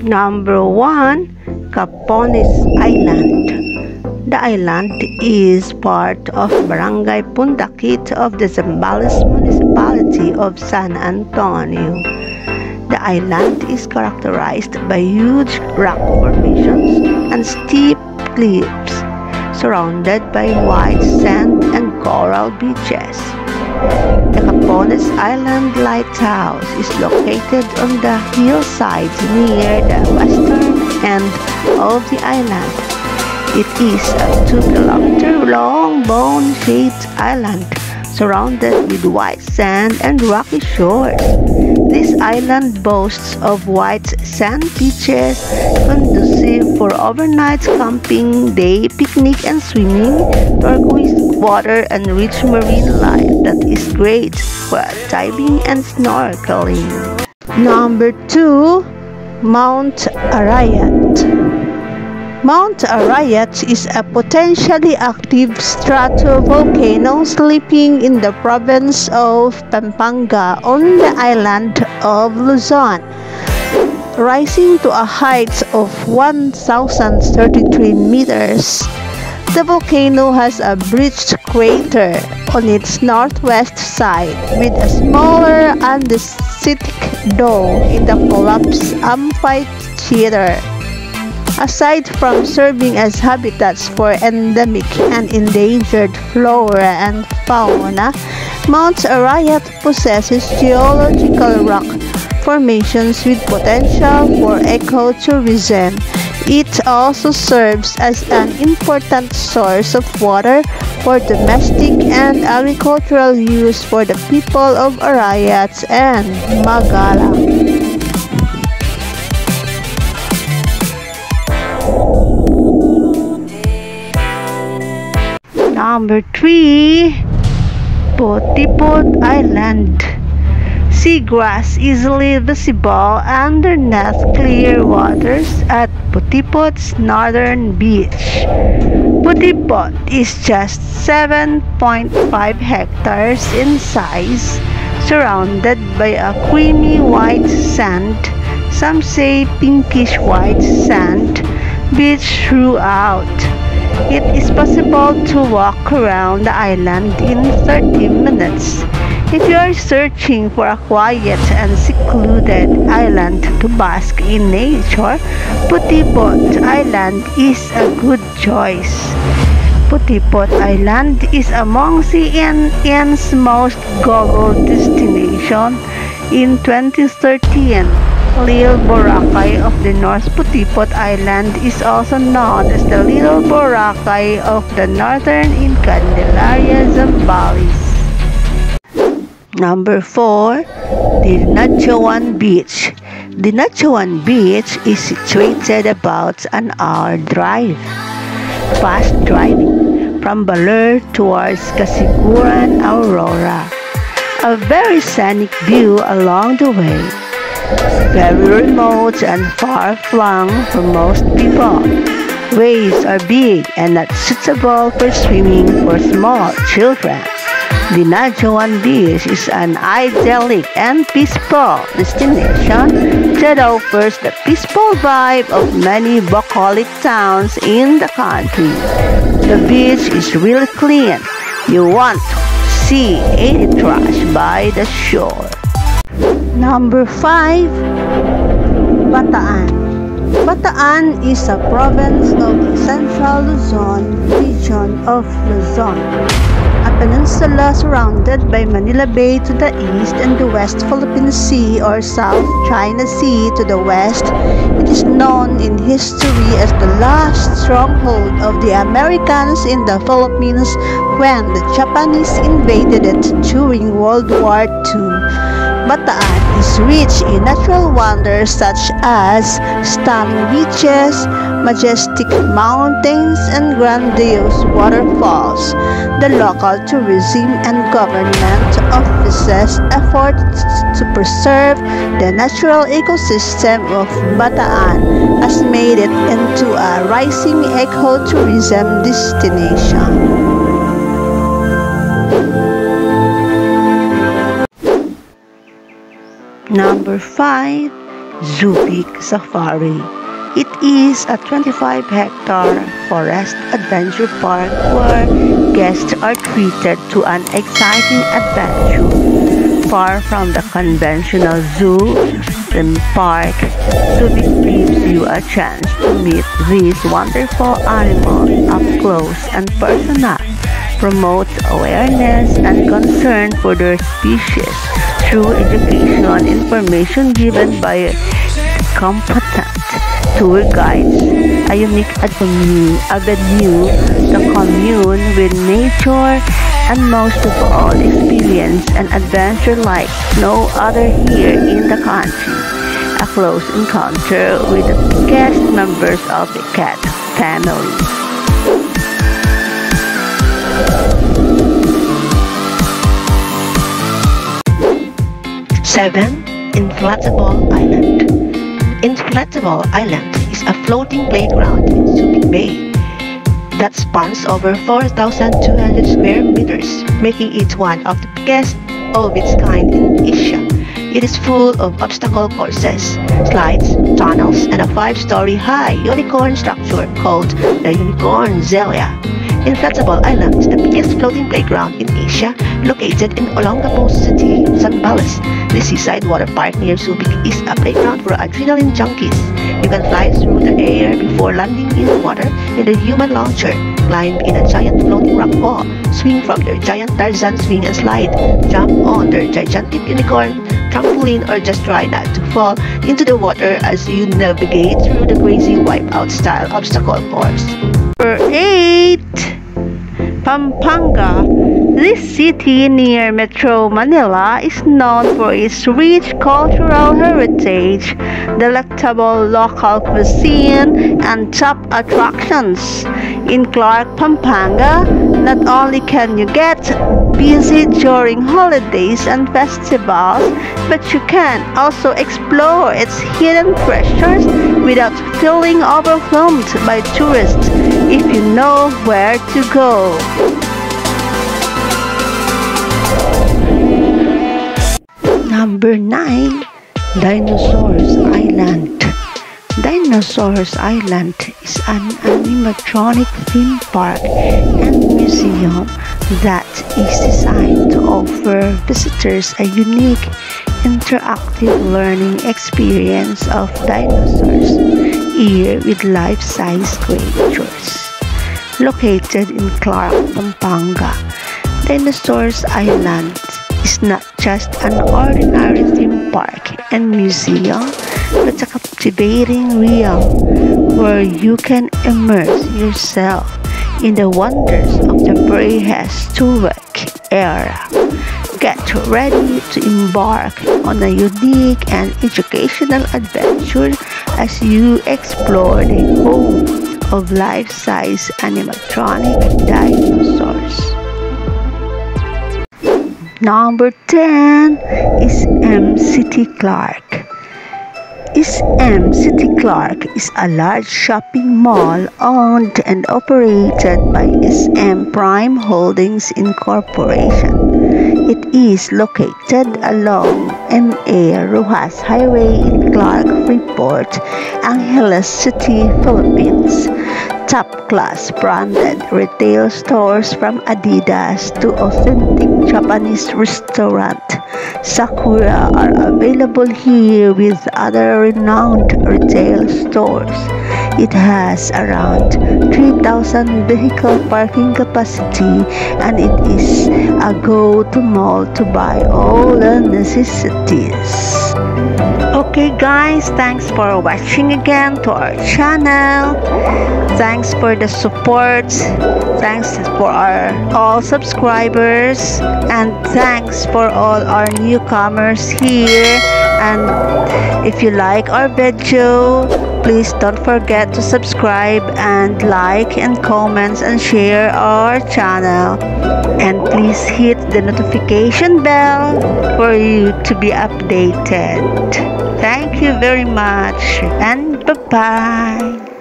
Number 1. Caponis Island. The island is part of Barangay Pundakit of the Zambales municipality of San Antonio. The island is characterized by huge rock formations and steep cliffs, surrounded by white sand and coral beaches. The Caponis Island Lighthouse is located on the hillside near the western end of the island. It is a 2-kilometer long bone-shaped island surrounded with white sand and rocky shores. This island boasts of white sand beaches conducive for overnight camping, day picnic and swimming, turquoise water and rich marine life that is great for diving and snorkeling. Number 2. Mount Arot. Mount Arot is a potentially active stratovolcano sleeping in the province of Pampanga on the island of Luzon. Rising to a height of 1,033 meters, the volcano has a breached crater on its northwest side with a smaller andesitic dome in the collapsed amphitheater. Aside from serving as habitats for endemic and endangered flora and fauna, Mount Arot possesses geological rock formations with potential for ecotourism. It also serves as an important source of water for domestic and agricultural use for the people of Arayat and Magala. Number 3. Pyot Island. Seagrass easily visible underneath clear waters at Pyot's northern beach. Pyot is just 7.5 hectares in size, surrounded by a creamy white sand, some say pinkish white sand, beach throughout. It is possible to walk around the island in 30 minutes. If you are searching for a quiet and secluded island to bask in nature, Pyot Island is a good choice. Pyot Island is among CNN's most Googled destination in 2013. Little Boracay of the North Pyot Island is also known as the Little Boracay of the Northern in Candelaria, Zambales. Number 4. Dinosaurs Beach. Dinosaurs Beach is situated about an hour drive, fast driving, from Baler towards Sakura and Aurora. A very scenic view along the way. Very remote and far-flung for most people. Waves are big and not suitable for swimming for small children. Dinosaurs Beach is an idyllic and peaceful destination that offers the peaceful vibe of many bucolic towns in the country. The beach is really clean. You won't see any trash by the shore. Number 5. Bataan. Bataan is a province of the central Luzon region of Luzon, a peninsula surrounded by Manila Bay to the east and the West Philippine Sea or South China Sea to the west. It is known in history as the last stronghold of the Americans in the Philippines when the Japanese invaded it during World War II. Bataan is rich in natural wonders such as stunning beaches, majestic mountains, and grandiose waterfalls. The local tourism and government offices' efforts to preserve the natural ecosystem of Bataan has made it into a rising ecotourism destination. Number 5. Zuki Safari. It is a 25-hectare forest adventure park where guests are treated to an exciting adventure. Far from the conventional zoo theme park, Subic gives you a chance to meet these wonderful animals up close and personal, promote awareness and concern for their species through education information given by competent tour guides, a unique avenue to commune with nature, and most of all experience an adventure like no other here in the country, a close encounter with the guest members of the cat family. 7. Inflatable Island. Inflatable Island is a floating playground in Subic Bay that spans over 4,200 square meters, making it one of the biggest of its kind in Asia. It is full of obstacle courses, slides, tunnels, and a 5-story high unicorn structure called the Unicorn Zelia. Inflatable Island is the biggest floating playground in Asia, located in Olongapo City, Zambales. The seaside water park near Subic is a playground for adrenaline junkies. You can fly through the air before landing in the water in the human launcher, climb in a giant floating rock wall, swing from their giant Tarzan swing and slide, jump on their gigantic unicorn trampoline, or just try not to fall into the water as you navigate through the crazy wipeout style obstacle course. Number 8. Pampanga. This city near Metro Manila is known for its rich cultural heritage, delectable local cuisine, and top attractions. In Clark, Pampanga, not only can you get busy during holidays and festivals, but you can also explore its hidden treasures without feeling overwhelmed by tourists if you know where to go. Number 9. Dinosaurs Island. Dinosaurs Island is an animatronic theme park and museum that is designed to offer visitors a unique, interactive learning experience of dinosaurs, here with life-size creatures. Located in Clark, Pampanga, Dinosaurs Island is not just an ordinary theme park and museum, but a captivating realm where you can immerse yourself in the wonders of the prehistoric era. Get ready to embark on a unique and educational adventure as you explore the home of life-size animatronic dinosaurs. Number 10 is Mcity Clark. Mcity Clark is a large shopping mall owned and operated by SM Prime Holdings Incorporation. It is located along MA Roxas Highway in Clark Freeport, Angeles City, Philippines. Top-class branded retail stores from Adidas to authentic Japanese restaurant Sakura are available here with other renowned retail stores. It has around 3,000 vehicle parking capacity, and it is a go-to mall to buy all the necessities. Okay guys, thanks for watching again to our channel. Thanks for the support. Thanks for all subscribers, and thanks for all our newcomers here. And if you like our video, please don't forget to subscribe and like and comment and share our channel. And please hit the notification bell for you to be updated. Thank you very much, and bye-bye.